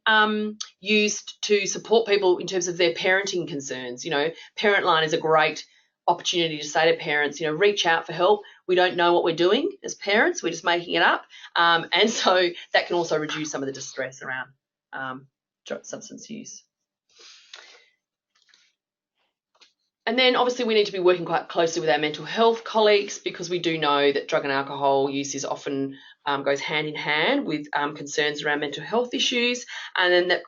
Speaker 3: used to support people in terms of their parenting concerns. Parent Line is a great opportunity to say to parents, reach out for help. We don't know what we're doing as parents. We're just making it up. And so that can also reduce some of the distress around substance use. And then obviously we need to be working quite closely with our mental health colleagues, because we do know that drug and alcohol use is often goes hand in hand with concerns around mental health issues, and then that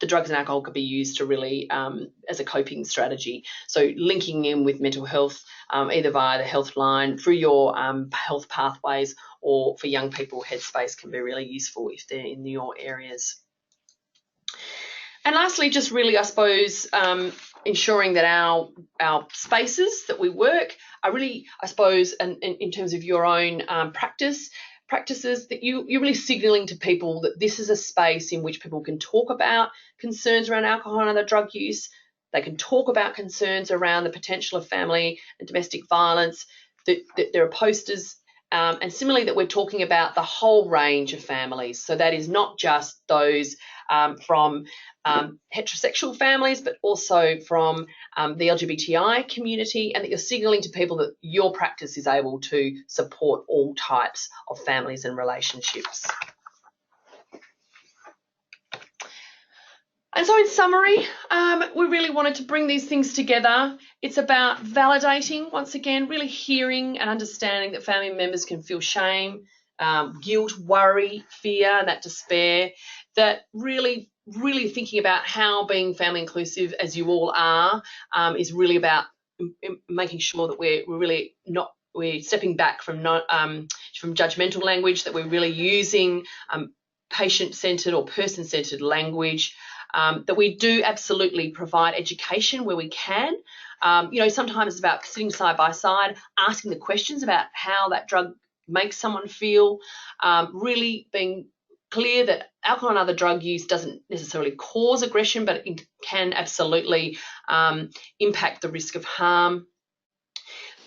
Speaker 3: the drugs and alcohol could be used to really as a coping strategy. So linking in with mental health, either via the health line, through your health pathways, or for young people, Headspace can be really useful if they're in your areas. And lastly, just really, I suppose, ensuring that our spaces that we work are really, I suppose, and in terms of your own practices, that you're really signalling to people that this is a space in which people can talk about concerns around alcohol and other drug use. They can talk about concerns around the potential of family and domestic violence, that there are posters, and similarly that we're talking about the whole range of families. So that is not just those from heterosexual families, but also from the LGBTI community, and that you're signalling to people that your practice is able to support all types of families and relationships. And so in summary, we really wanted to bring these things together. It's about validating, once again, really hearing and understanding that family members can feel shame, guilt, worry, fear, and that despair, that really thinking about how being family inclusive, as you all are, is really about making sure that we're stepping back from judgmental language, that we're really using patient-centred or person-centred language, that we do absolutely provide education where we can. Sometimes it's about sitting side by side, asking the questions about how that drug makes someone feel, really being clear that alcohol and other drug use doesn't necessarily cause aggression, but it can absolutely impact the risk of harm.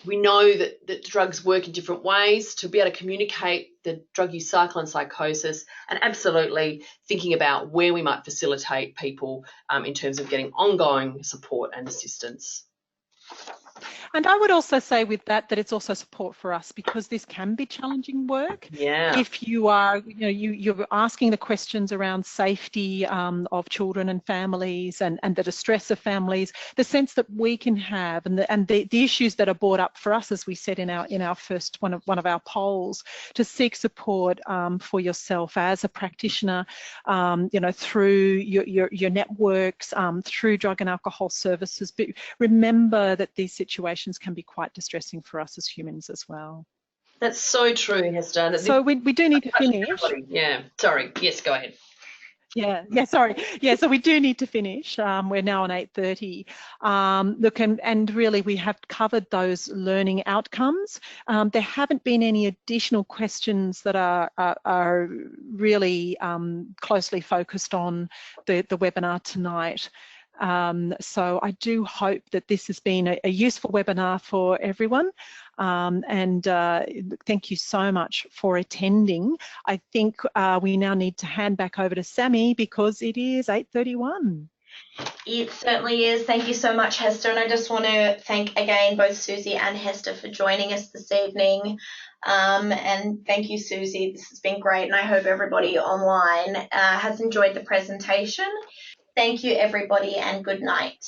Speaker 3: We know that drugs work in different ways, to be able to communicate the drug use cycle and psychosis, and absolutely thinking about where we might facilitate people in terms of getting ongoing support and assistance.
Speaker 2: And I would also say with that it's also support for us, because this can be challenging work.
Speaker 3: Yeah.
Speaker 2: If you are, you're asking the questions around safety of children and families, and the distress of families, the sense that we can have, and the issues that are brought up for us, as we said in our first one of our polls, to seek support for yourself as a practitioner, through your networks, through drug and alcohol services. But remember that these situations can be quite distressing for us as humans as well.
Speaker 3: That's so true, Hester.
Speaker 2: So we do need to finish.
Speaker 3: Yeah, sorry. Yes, go ahead.
Speaker 2: Sorry. So we do need to finish. We're now on 8:30. Look, and really we have covered those learning outcomes. There haven't been any additional questions that are really closely focused on the webinar tonight. So I do hope that this has been a useful webinar for everyone, and thank you so much for attending. I think we now need to hand back over to Sammy, because it is 8:31.
Speaker 1: It certainly is. Thank you so much, Hester. And I just want to thank again both Susie and Hester for joining us this evening. And thank you, Susie. This has been great, and I hope everybody online has enjoyed the presentation. Thank you, everybody, and good night.